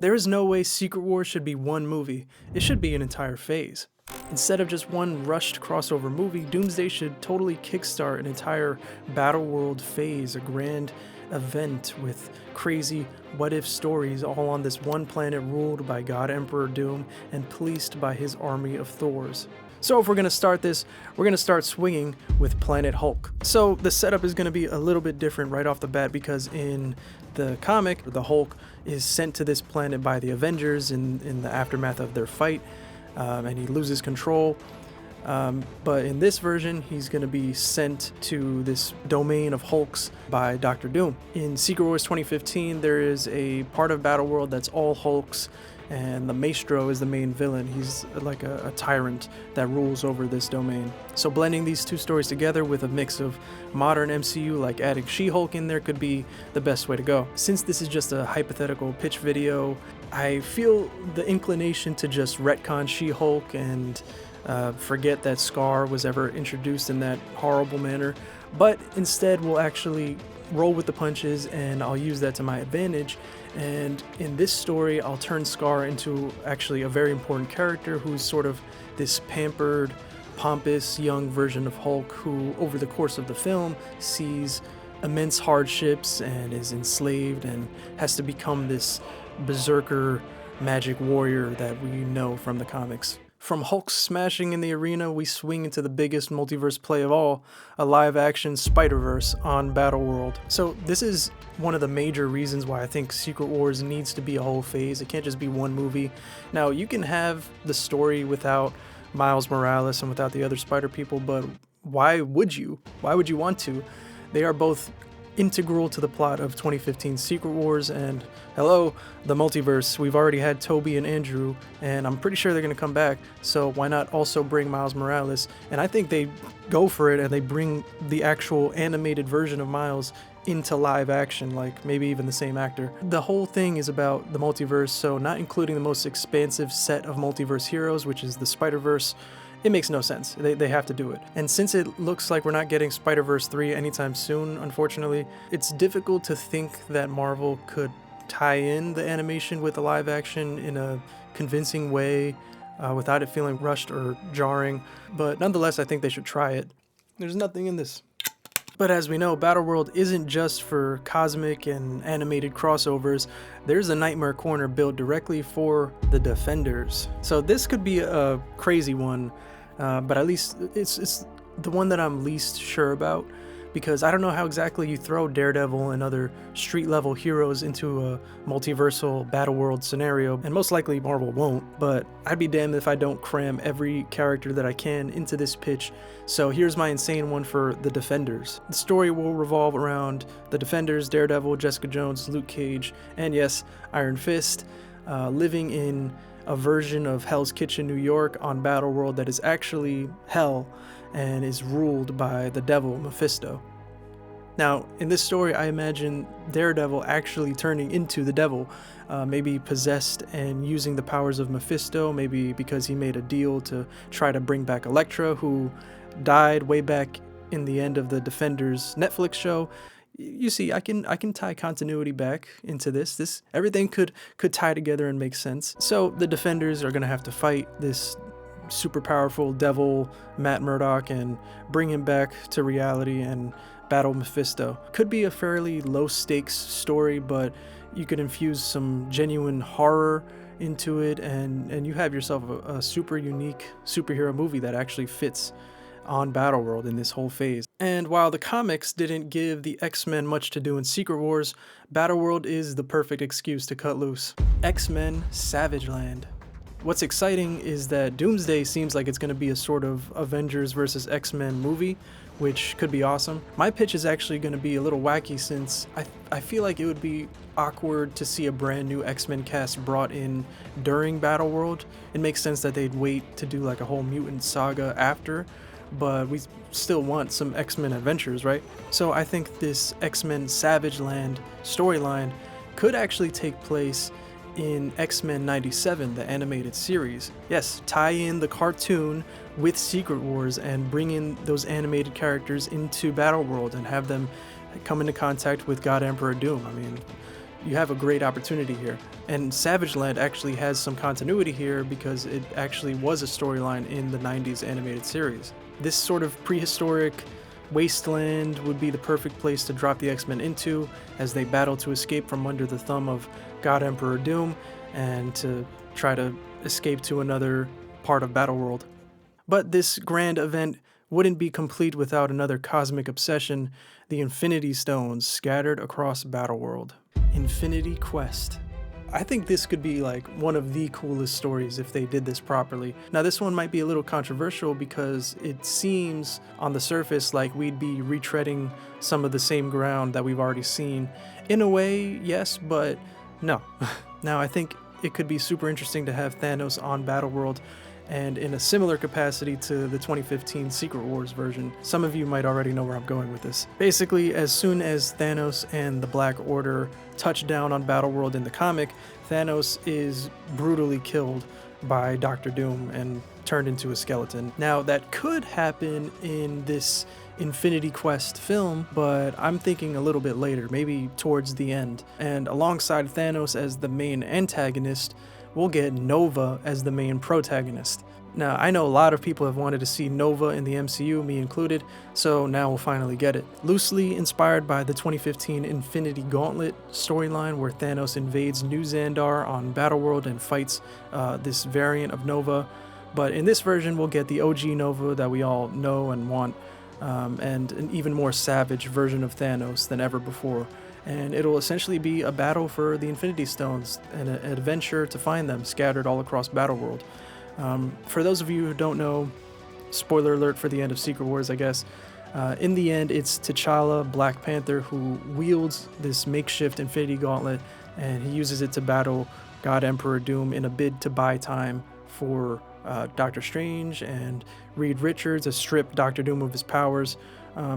There is no way Secret Wars should be one movie, it should be an entire phase. Instead of just one rushed crossover movie, Doomsday should totally kickstart an entire Battleworld phase, a grand event with crazy what-if stories all on this one planet ruled by God Emperor Doom and policed by his army of Thors. So if we're going to start this, we're going to start swinging with Planet Hulk. So the setup is going to be a little bit different right off the bat because in the comic, the Hulk is sent to this planet by the Avengers in the aftermath of their fight, and he loses control. But in this version, he's going to be sent to this domain of Hulks by Dr. Doom. In Secret Wars 2015, there is a part of Battleworld that's all Hulks, and the Maestro is the main villain. He's like a tyrant that rules over this domain. So blending these two stories together with a mix of modern MCU, like adding She-Hulk in there, could be the best way to go. Since this is just a hypothetical pitch video, I feel the inclination to just retcon She-Hulk and forget that Scar was ever introduced in that horrible manner, but instead we'll actually roll with the punches and I'll use that to my advantage. And in this story, I'll turn Scar into actually a very important character who's sort of this pampered, pompous young version of Hulk who, over the course of the film, sees immense hardships and is enslaved and has to become this berserker magic warrior that we know from the comics. From Hulk smashing in the arena, we swing into the biggest multiverse play of all, a live-action Spider-Verse on Battleworld. So this is one of the major reasons why I think Secret Wars needs to be a whole phase. It can't just be one movie. Now, you can have the story without Miles Morales and without the other Spider people, but why would you? Why would you want to? They are both integral to the plot of 2015 Secret Wars, and hello, the multiverse. We've already had Toby and Andrew, and I'm pretty sure they're going to come back, so why not also bring Miles Morales? And I think they go for it and they bring the actual animated version of Miles into live action, like maybe even the same actor. The whole thing is about the multiverse, so not including the most expansive set of multiverse heroes, which is the Spider-Verse. It makes no sense. They have to do it. And since it looks like we're not getting Spider-Verse 3 anytime soon, unfortunately, it's difficult to think that Marvel could tie in the animation with the live action in a convincing way without it feeling rushed or jarring. But nonetheless, I think they should try it. There's nothing in this. But as we know, Battleworld isn't just for cosmic and animated crossovers. There's a Nightmare Corner built directly for the Defenders. So this could be a crazy one, but at least it's the one that I'm least sure about, because I don't know how exactly you throw Daredevil and other street-level heroes into a multiversal Battleworld scenario, and most likely Marvel won't, but I'd be damned if I don't cram every character that I can into this pitch. So here's my insane one for the Defenders. The story will revolve around the Defenders, Daredevil, Jessica Jones, Luke Cage, and yes, Iron Fist, living in a version of Hell's Kitchen, New York on Battleworld that is actually hell and is ruled by the devil, Mephisto. Now, in this story, I imagine Daredevil actually turning into the devil, maybe possessed and using the powers of Mephisto, maybe because he made a deal to try to bring back Elektra, who died way back in the end of the Defenders Netflix show. You see, I can tie continuity back into this. Everything could tie together and make sense. So the Defenders are going to have to fight this super powerful devil, Matt Murdock, and bring him back to reality and battle Mephisto. Could be a fairly low stakes story, but you could infuse some genuine horror into it, and you have yourself a super unique superhero movie that actually fits on Battleworld in this whole phase. And while the comics didn't give the X-Men much to do in Secret Wars, Battleworld is the perfect excuse to cut loose. X-Men Savage Land. What's exciting is that Doomsday seems like it's going to be a sort of Avengers versus X-Men movie, which could be awesome. My pitch is actually going to be a little wacky, since I feel like it would be awkward to see a brand new X-Men cast brought in during Battleworld. It makes sense that they'd wait to do like a whole mutant saga after, but we still want some X-Men adventures, right? So I think this X-Men Savage Land storyline could actually take place in X-Men 97, the animated series. Yes, tie in the cartoon with Secret Wars and bring in those animated characters into Battleworld and have them come into contact with God Emperor Doom. I mean, you have a great opportunity here. And Savage Land actually has some continuity here because it actually was a storyline in the 90s animated series. This sort of prehistoric wasteland would be the perfect place to drop the X-Men into as they battle to escape from under the thumb of God Emperor Doom and to try to escape to another part of Battleworld. But this grand event wouldn't be complete without another cosmic obsession, the Infinity Stones scattered across Battleworld. Infinity Quest. I think this could be like one of the coolest stories if they did this properly. Now this one might be a little controversial because it seems on the surface like we'd be retreading some of the same ground that we've already seen. In a way, yes, but no. Now I think it could be super interesting to have Thanos on Battleworld and in a similar capacity to the 2015 Secret Wars version. Some of you might already know where I'm going with this. Basically, as soon as Thanos and the Black Order touch down on Battleworld in the comic, Thanos is brutally killed by Doctor Doom and turned into a skeleton. Now, that could happen in this Infinity Quest film, but I'm thinking a little bit later, maybe towards the end. And alongside Thanos as the main antagonist, we'll get Nova as the main protagonist. Now, I know a lot of people have wanted to see Nova in the MCU, me included, so now we'll finally get it. Loosely inspired by the 2015 Infinity Gauntlet storyline where Thanos invades New Xandar on Battleworld and fights this variant of Nova, but in this version we'll get the OG Nova that we all know and want, and an even more savage version of Thanos than ever before. And it'll essentially be a battle for the Infinity Stones and an adventure to find them scattered all across Battleworld. For those of you who don't know, spoiler alert for the end of Secret Wars, I guess, in the end it's T'Challa, Black Panther, who wields this makeshift Infinity Gauntlet, and he uses it to battle God Emperor Doom in a bid to buy time for Doctor Strange and Reed Richards to strip Doctor Doom of his powers.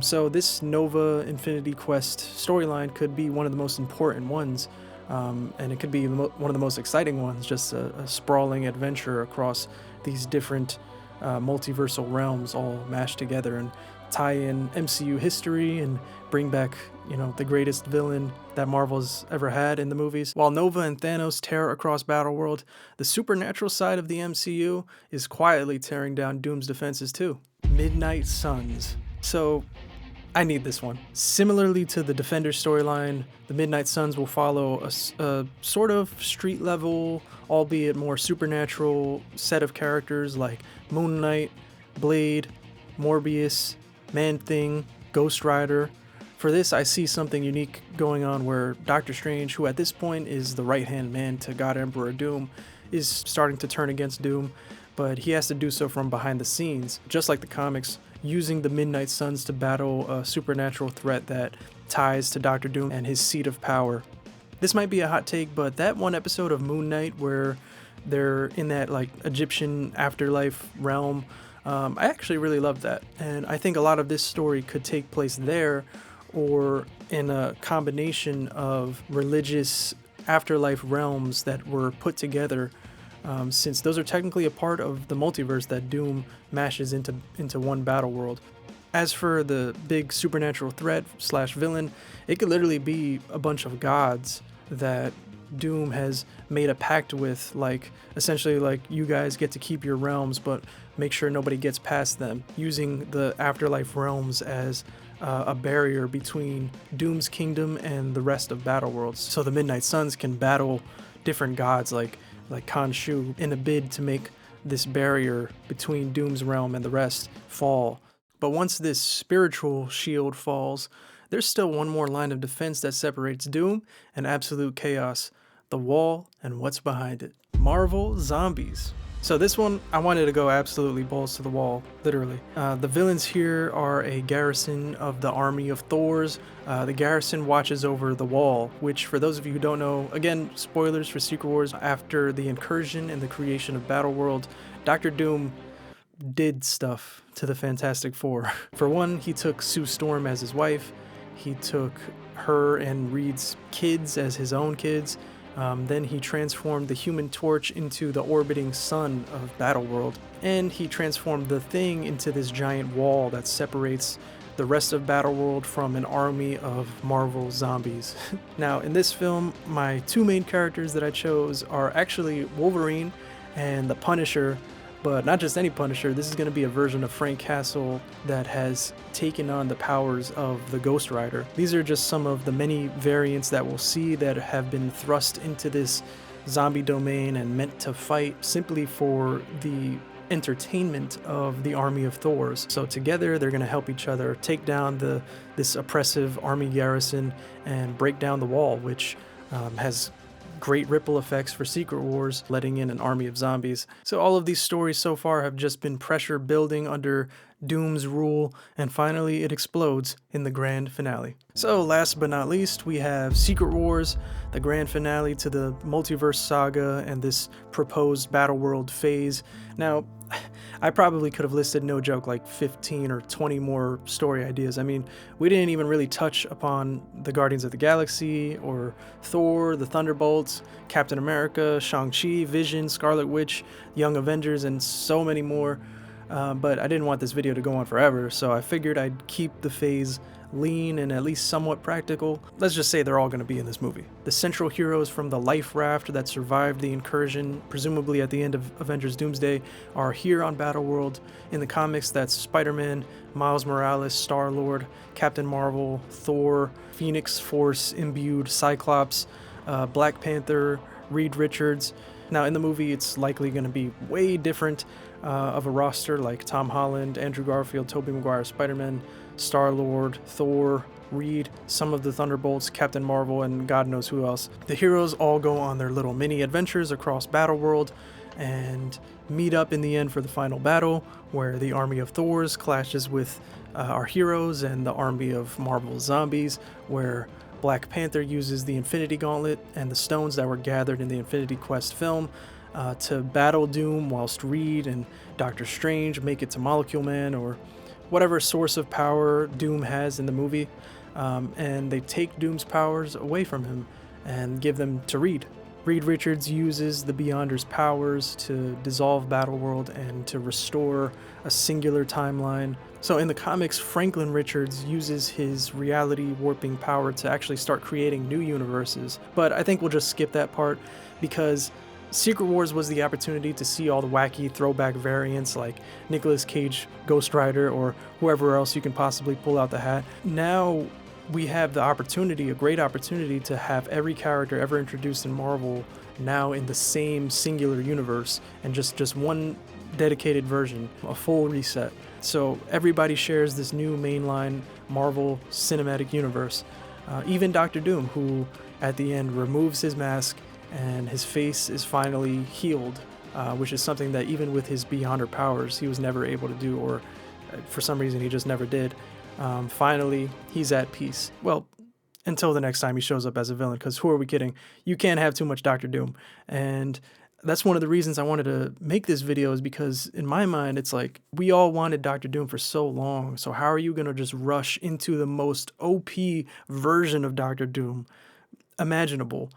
So this Nova Infinity Quest storyline could be one of the most important ones, and it could be one of the most exciting ones, just a sprawling adventure across these different multiversal realms all mashed together and tie in MCU history and bring back, you know, the greatest villain that Marvel's ever had in the movies. While Nova and Thanos tear across Battleworld, the supernatural side of the MCU is quietly tearing down Doom's defenses too. Midnight Suns. So, I need this one. Similarly to the Defenders storyline, the Midnight Suns will follow a sort of street level, albeit more supernatural set of characters like Moon Knight, Blade, Morbius, Man-Thing, Ghost Rider. For this, I see something unique going on where Doctor Strange, who at this point is the right-hand man to God Emperor Doom, is starting to turn against Doom, but he has to do so from behind the scenes, just like the comics, using the Midnight Suns to battle a supernatural threat that ties to Doctor Doom and his seat of power. This might be a hot take, but that one episode of Moon Knight where they're in that like Egyptian afterlife realm, I actually really loved that, and I think a lot of this story could take place there or in a combination of religious afterlife realms that were put together, since those are technically a part of the multiverse that Doom mashes into one battle world. As for the big supernatural threat slash villain, it could literally be a bunch of gods that Doom has made a pact with, like essentially like you guys get to keep your realms but make sure nobody gets past them, using the afterlife realms as a barrier between Doom's kingdom and the rest of Battleworlds, so the Midnight Suns can battle different gods like Khonshu in a bid to make this barrier between Doom's realm and the rest fall. But once this spiritual shield falls, there's still one more line of defense that separates Doom and absolute chaos: the wall and what's behind it. Marvel Zombies. So this one, I wanted to go absolutely balls to the wall, literally. The villains here are a garrison of the army of Thors. The garrison watches over the wall, which for those of you who don't know, again, spoilers for Secret Wars, after the incursion and the creation of Battleworld, Doctor Doom did stuff to the Fantastic Four. For one, he took Sue Storm as his wife. He took her and Reed's kids as his own kids. Then he transformed the Human Torch into the orbiting sun of Battleworld, and he transformed the Thing into this giant wall that separates the rest of Battleworld from an army of Marvel zombies. Now, in this film, my two main characters that I chose are actually Wolverine and the Punisher, but not just any Punisher. This is going to be a version of Frank Castle that has taken on the powers of the Ghost Rider. These are just some of the many variants that we'll see that have been thrust into this zombie domain and meant to fight simply for the entertainment of the army of Thors. So together they're going to help each other take down this oppressive army garrison and break down the wall, which has great ripple effects for Secret Wars, letting in an army of zombies. So all of these stories so far have just been pressure building under Doom's rule, and finally it explodes in the grand finale. So last but not least, we have Secret Wars, the grand finale to the multiverse saga and this proposed Battleworld phase. Now, I probably could have listed, no joke, like 15 or 20 more story ideas. I mean, we didn't even really touch upon the Guardians of the Galaxy or Thor, the Thunderbolts, Captain America, Shang-Chi, Vision, Scarlet Witch, Young Avengers, and so many more. But I didn't want this video to go on forever, so I figured I'd keep the phase lean and at least somewhat practical. Let's just say they're all going to be in this movie. The central heroes from the life raft that survived the incursion, presumably at the end of Avengers Doomsday, are here on Battleworld. In the comics, that's Spider-Man, Miles Morales, Star-Lord, Captain Marvel, Thor, Phoenix Force imbued Cyclops, Black Panther, Reed Richards. Now in the movie, it's likely going to be way different of a roster, like Tom Holland, Andrew Garfield, Tobey Maguire, Spider-Man, Star-Lord, Thor, Reed, some of the Thunderbolts, Captain Marvel, and God knows who else. The heroes all go on their little mini adventures across Battleworld and meet up in the end for the final battle, where the army of Thors clashes with our heroes and the army of Marvel zombies, where Black Panther uses the Infinity Gauntlet and the stones that were gathered in the Infinity Quest film to battle Doom, whilst Reed and Doctor Strange make it to Molecule Man or whatever source of power Doom has in the movie, and they take Doom's powers away from him and give them to Reed. Reed Richards uses the Beyonder's powers to dissolve Battleworld and to restore a singular timeline. So in the comics, Franklin Richards uses his reality warping power to actually start creating new universes. But I think we'll just skip that part, because Secret Wars was the opportunity to see all the wacky throwback variants like Nicolas Cage Ghost Rider or whoever else you can possibly pull out the hat. Now we have the opportunity, a great opportunity, to have every character ever introduced in Marvel now in the same singular universe, and just one dedicated version, a full reset. So everybody shares this new mainline Marvel cinematic universe. Even Doctor Doom, who at the end removes his mask and his face is finally healed, which is something that even with his Beyonder powers he was never able to do, or for some reason he just never did. Finally, he's at peace. Well, until the next time he shows up as a villain, because who are we kidding? You can't have too much Doctor Doom. And that's one of the reasons I wanted to make this video, is because in my mind, it's like, we all wanted Doctor Doom for so long. So how are you going to just rush into the most OP version of Doctor Doom imaginable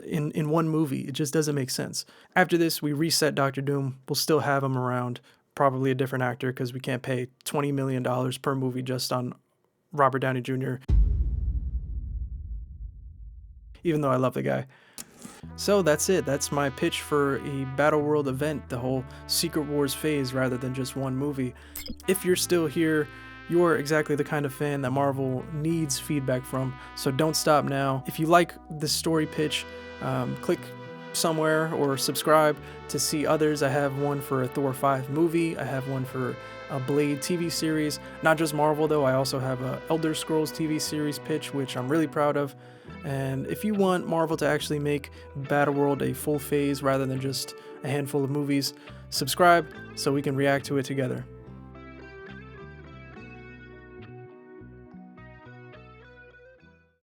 in one movie? It just doesn't make sense. After this, we reset Doctor Doom. We'll still have him around, probably a different actor, because we can't pay $20 million per movie just on Robert Downey Jr., even though I love the guy. So that's it. That's my pitch for a Battleworld event, the whole Secret Wars phase rather than just one movie. If you're still here, you're exactly the kind of fan that Marvel needs feedback from, so don't stop now. If you like this story pitch, click somewhere or subscribe to see others. I have one for a Thor 5 movie. I have one for a Blade TV series. Not just Marvel though, I also have a Elder Scrolls TV series pitch, which I'm really proud of. And if you want Marvel to actually make Battleworld a full phase rather than just a handful of movies, subscribe so we can react to it together.